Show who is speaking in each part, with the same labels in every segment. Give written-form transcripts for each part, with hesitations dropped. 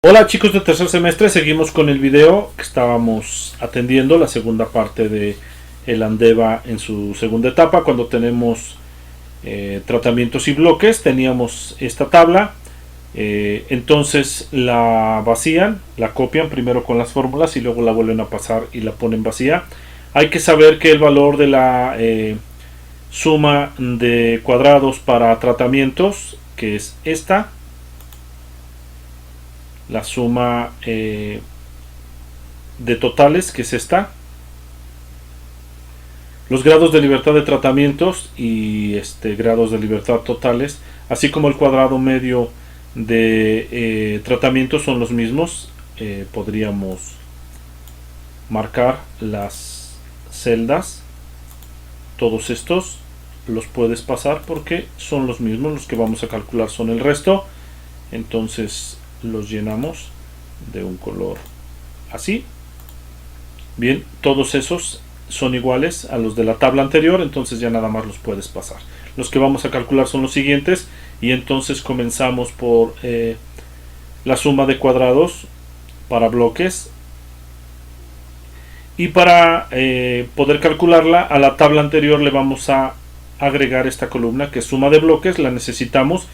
Speaker 1: Hola chicos de tercer semestre, seguimos con el video que estábamos atendiendo, la segunda parte de el Andeva en su segunda etapa, cuando tenemos tratamientos y bloques. Teníamos esta tabla, entonces la vacían, la copian primero con las fórmulas y luego la vuelven a pasar y la ponen vacía. Hay que saber que el valor de la suma de cuadrados para tratamientos, que es esta, la suma de totales, que es esta, los grados de libertad de tratamientos y grados de libertad totales, así como el cuadrado medio de tratamientos son los mismos. Podríamos marcar las celdas, todos estos los puedes pasar porque son los mismos, los que vamos a calcular son el resto. Entonces los llenamos de un color así. Bien, todos esos son iguales a los de la tabla anterior, entonces ya nada más los puedes pasar. Los que vamos a calcular son los siguientes, y entonces comenzamos por la suma de cuadrados para bloques. Y para poder calcularla, a la tabla anterior le vamos a agregar esta columna que es suma de bloques, la necesitamos.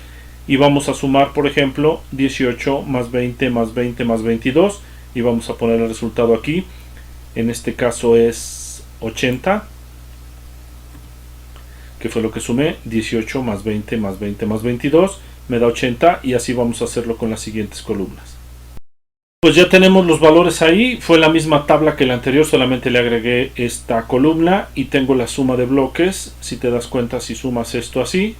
Speaker 1: Y vamos a sumar, por ejemplo, 18 más 20 más 20 más 22. Y vamos a poner el resultado aquí. En este caso es 80. Que fue lo que sumé. 18 más 20 más 20 más 22. Me da 80. Y así vamos a hacerlo con las siguientes columnas. Pues ya tenemos los valores ahí. Fue la misma tabla que la anterior. Solamente le agregué esta columna. Y tengo la suma de bloques. Si te das cuenta, si sumas esto así,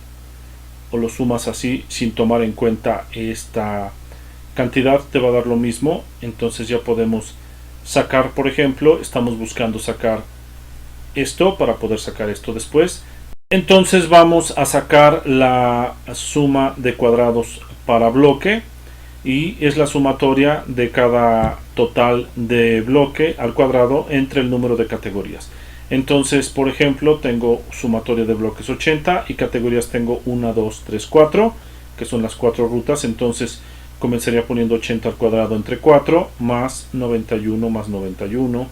Speaker 1: o lo sumas así sin tomar en cuenta esta cantidad, te va a dar lo mismo. Entonces ya podemos sacar, por ejemplo, estamos buscando sacar esto para poder sacar esto después. Entonces vamos a sacar la suma de cuadrados para bloque, y es la sumatoria de cada total de bloque al cuadrado entre el número de categorías. Entonces, por ejemplo, tengo sumatoria de bloques 80 y categorías tengo 1, 2, 3, 4, que son las 4 rutas. Entonces comenzaría poniendo 80 al cuadrado entre 4, más 91 más 91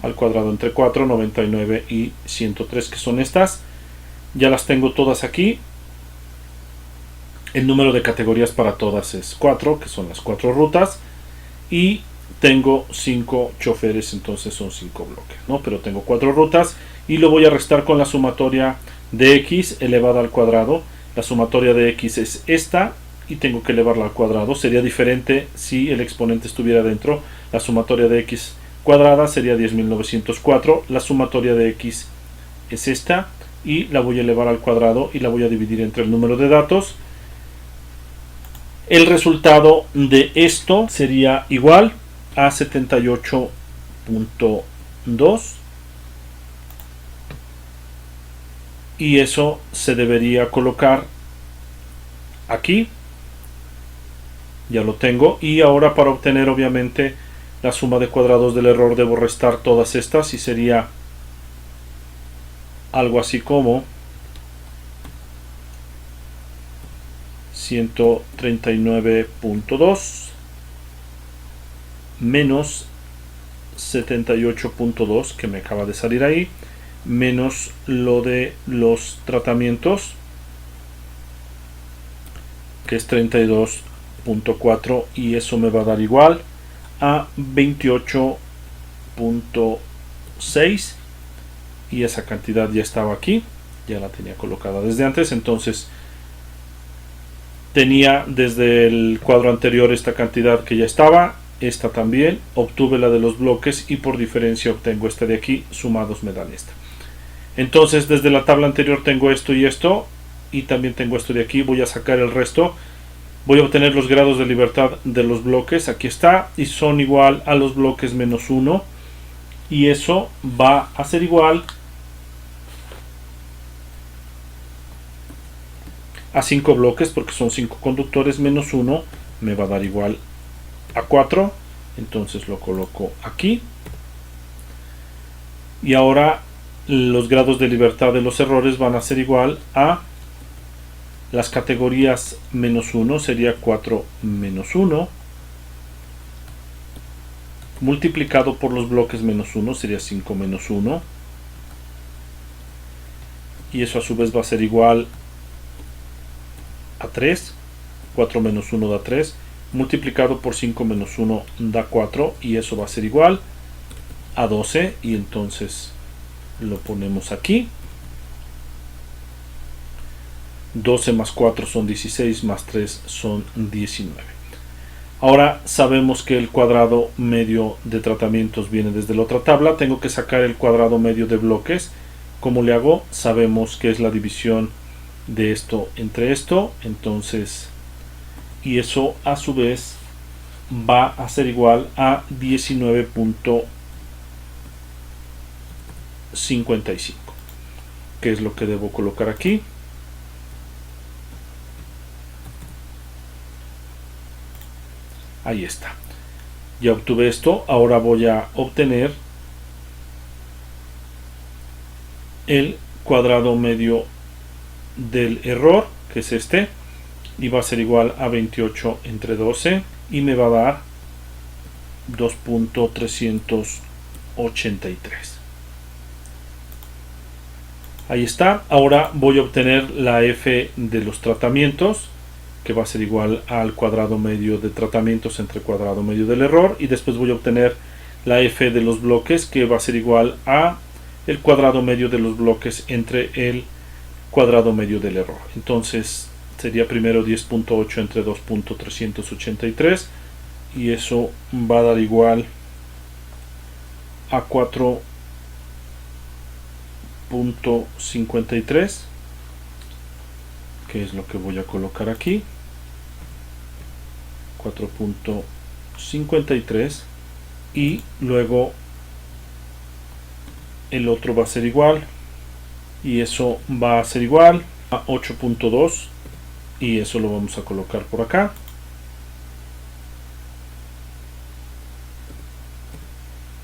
Speaker 1: al cuadrado entre 4, 99 y 103, que son estas. Ya las tengo todas aquí. El número de categorías para todas es 4, que son las 4 rutas. Y tengo 5 choferes, entonces son 5 bloques, ¿no? Pero tengo 4 rutas y lo voy a restar con la sumatoria de x elevada al cuadrado. La sumatoria de x es esta y tengo que elevarla al cuadrado. Sería diferente si el exponente estuviera dentro. La sumatoria de x cuadrada sería 10.904. La sumatoria de x es esta y la voy a elevar al cuadrado y la voy a dividir entre el número de datos. El resultado de esto sería igual a 78.2, y eso se debería colocar aquí. Ya lo tengo, y ahora para obtener obviamente la suma de cuadrados del error debo restar todas estas, y sería algo así como 139.2 menos 78.2 que me acaba de salir ahí, menos lo de los tratamientos, que es 32.4, y eso me va a dar igual a 28.6, y esa cantidad ya estaba aquí, ya la tenía colocada desde antes. Entonces tenía desde el cuadro anterior esta cantidad que ya estaba, esta también, obtuve la de los bloques y por diferencia obtengo esta de aquí, sumados me dan esta. Entonces desde la tabla anterior tengo esto y esto, y también tengo esto de aquí. Voy a sacar el resto, voy a obtener los grados de libertad de los bloques, aquí está, y son igual a los bloques menos 1, y eso va a ser igual a 5 bloques, porque son 5 conductores, menos 1 me va a dar igual a 4. Entonces lo coloco aquí, y ahora los grados de libertad de los errores van a ser igual a las categorías menos 1, sería 4 menos 1, multiplicado por los bloques menos 1 sería 5 menos 1, y eso a su vez va a ser igual a 3. 4 menos 1 da 3, multiplicado por 5 menos 1 da 4, y eso va a ser igual a 12, y entonces lo ponemos aquí. 12 más 4 son 16, más 3 son 19. Ahora sabemos que el cuadrado medio de tratamientos viene desde la otra tabla. Tengo que sacar el cuadrado medio de bloques. ¿Cómo le hago? Sabemos que es la división de esto entre esto. Entonces, y eso a su vez va a ser igual a 19.55. ¿Qué es lo que debo colocar aquí? Ahí está. Ya obtuve esto. Ahora voy a obtener el cuadrado medio del error, que es este, y va a ser igual a 28 entre 12, y me va a dar 2.383. Ahí está. Ahora voy a obtener la f de los tratamientos, que va a ser igual al cuadrado medio de tratamientos entre cuadrado medio del error, y después voy a obtener la f de los bloques, que va a ser igual a el cuadrado medio de los bloques entre el cuadrado medio del error. Entonces sería primero 10.8 entre 2.383, y eso va a dar igual a 4.53, que es lo que voy a colocar aquí. 4.53, y luego el otro va a ser igual, y eso va a ser igual a 8.2, y eso lo vamos a colocar por acá.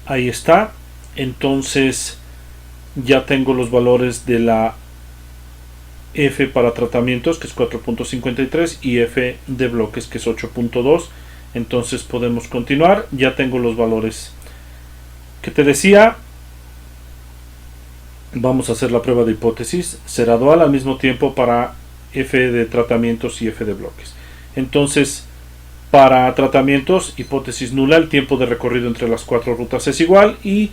Speaker 1: Ahí está. Entonces ya tengo los valores de la f para tratamientos, que es 4.53, y f de bloques, que es 8.2. entonces podemos continuar. Ya tengo los valores que te decía. Vamos a hacer la prueba de hipótesis. Será dual al mismo tiempo para f de tratamientos y f de bloques. Entonces, para tratamientos, hipótesis nula, el tiempo de recorrido entre las cuatro rutas es igual, y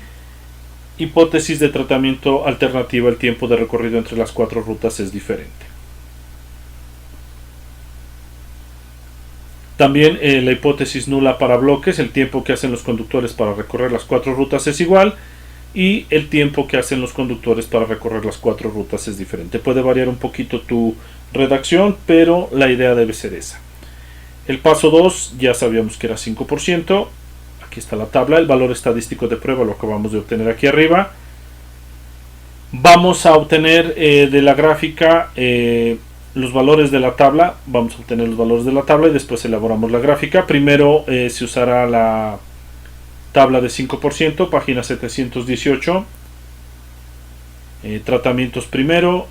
Speaker 1: hipótesis de tratamiento alternativa, el tiempo de recorrido entre las cuatro rutas es diferente. También la hipótesis nula para bloques, el tiempo que hacen los conductores para recorrer las cuatro rutas es igual, y el tiempo que hacen los conductores para recorrer las cuatro rutas es diferente. Puede variar un poquito tu redacción, pero la idea debe ser esa. El paso 2 ya sabíamos que era 5%. Aquí está la tabla. El valor estadístico de prueba lo acabamos de obtener aquí arriba. Vamos a obtener de la gráfica los valores de la tabla. Vamos a obtener los valores de la tabla y después elaboramos la gráfica. Primero se usará la tabla de 5%, página 718. Tratamientos primero.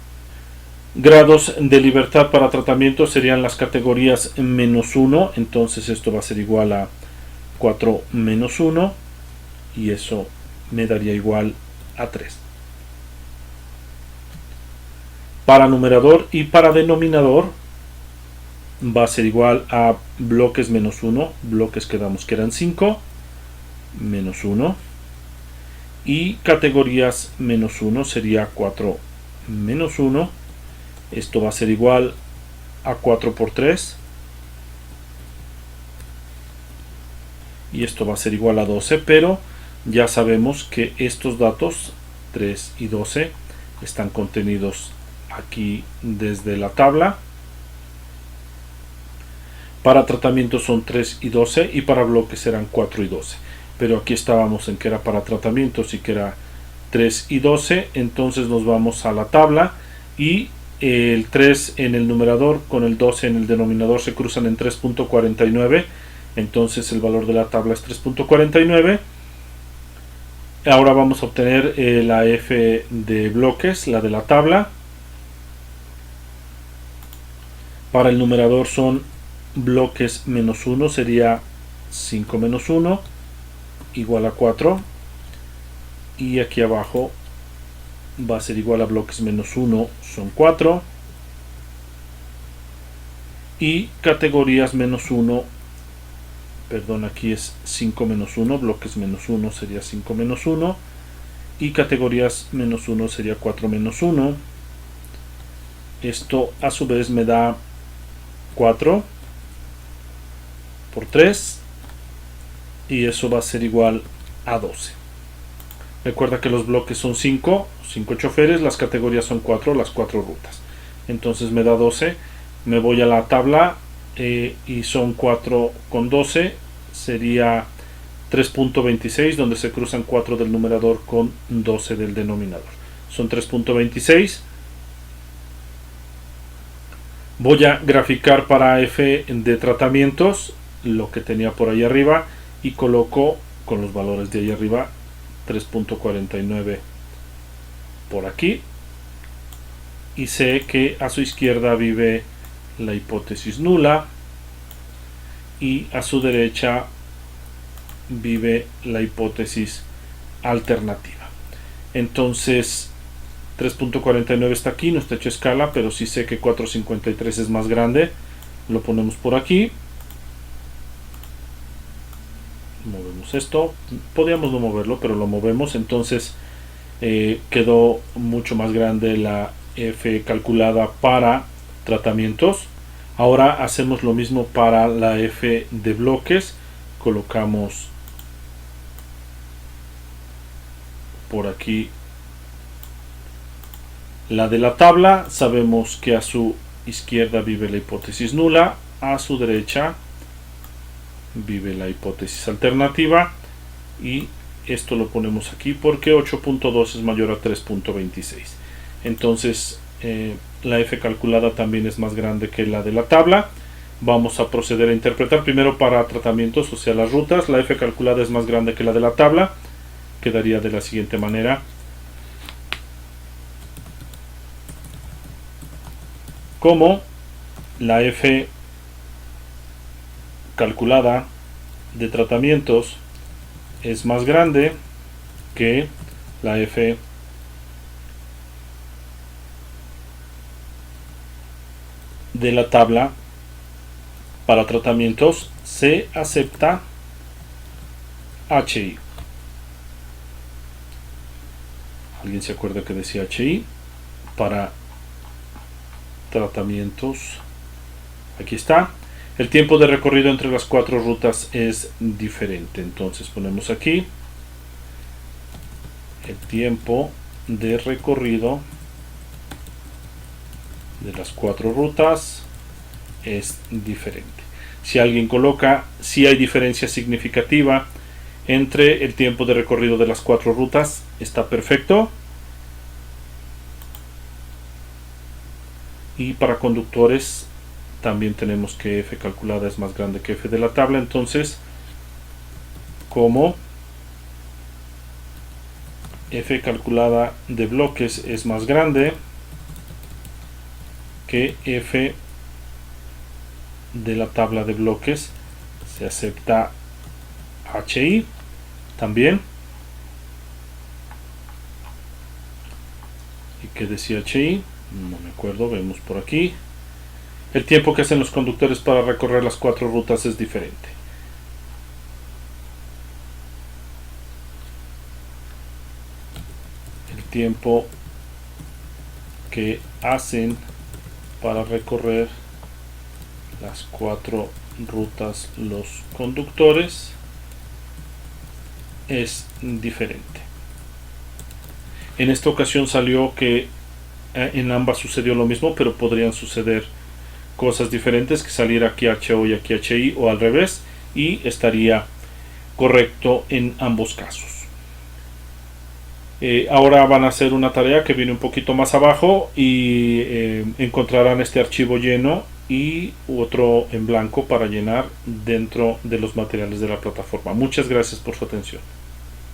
Speaker 1: Grados de libertad para tratamientos serían las categorías menos 1. Entonces esto va a ser igual a 4 menos 1. Y eso me daría igual a 3. Para numerador y para denominador va a ser igual a bloques menos 1. Bloques quedamos que eran 5. Menos 1, y categorías menos 1 sería 4 menos 1. Esto va a ser igual a 4 por 3, y esto va a ser igual a 12, pero ya sabemos que estos datos 3 y 12 están contenidos aquí desde la tabla. Para tratamientos son 3 y 12, y para bloques serán 4 y 12. Pero aquí estábamos en que era para tratamientos y que era 3 y 12. Entonces nos vamos a la tabla, y el 3 en el numerador con el 12 en el denominador se cruzan en 3.49. Entonces el valor de la tabla es 3.49. Ahora vamos a obtener la f de bloques, la de la tabla. Para el numerador son bloques menos 1, sería 5 menos 1. igual a 4, y aquí abajo va a ser igual a bloques menos 1, son 4, y categorías menos 1, perdón, aquí es 5 menos 1, bloques menos 1 sería 5 menos 1, y categorías menos 1 sería 4 menos 1. Esto a su vez me da 4 por 3, y eso va a ser igual a 12. Recuerda que los bloques son 5 choferes, las categorías son 4, las 4 rutas. Entonces me da 12. Me voy a la tabla y son 4 con 12, sería 3.26, donde se cruzan 4 del numerador con 12 del denominador. Son 3.26. Voy a graficar para f de tratamientos lo que tenía por ahí arriba y coloco con los valores de ahí arriba 3.49 por aquí, y sé que a su izquierda vive la hipótesis nula y a su derecha vive la hipótesis alternativa. Entonces 3.49 está aquí, no está hecho escala, pero sí sé que 4.53 es más grande. Lo ponemos por aquí, movemos esto, podríamos no moverlo, pero lo movemos. Entonces quedó mucho más grande la f calculada para tratamientos. Ahora hacemos lo mismo para la f de bloques. Colocamos por aquí la de la tabla. Sabemos que a su izquierda vive la hipótesis nula, a su derecha vive la hipótesis alternativa, y esto lo ponemos aquí porque 8.2 es mayor a 3.26. Entonces la f calculada también es más grande que la de la tabla. Vamos a proceder a interpretar primero para tratamientos, o sea las rutas. La f calculada es más grande que la de la tabla. Quedaría de la siguiente manera: como la f calculada de tratamientos es más grande que la f de la tabla para tratamientos, se acepta HI. ¿Alguien se acuerda que decía HI? Para tratamientos, aquí está. El tiempo de recorrido entre las 4 rutas es diferente. Entonces ponemos aquí el tiempo de recorrido de las 4 rutas es diferente. Si alguien coloca si hay diferencia significativa entre el tiempo de recorrido de las 4 rutas, está perfecto. Y para conductores también tenemos que f calculada es más grande que f de la tabla. Entonces, como f calculada de bloques es más grande que f de la tabla de bloques, se acepta HI también. ¿Y qué decía HI? No me acuerdo, vemos por aquí. El tiempo que hacen los conductores para recorrer las 4 rutas es diferente. El tiempo que hacen para recorrer las 4 rutas los conductores es diferente. En esta ocasión salió que en ambas sucedió lo mismo, pero podrían suceder cosas diferentes, que saliera aquí HO y aquí HI, o al revés, y estaría correcto en ambos casos. Ahora van a hacer una tarea que viene un poquito más abajo y encontrarán este archivo lleno y otro en blanco para llenar dentro de los materiales de la plataforma. Muchas gracias por su atención.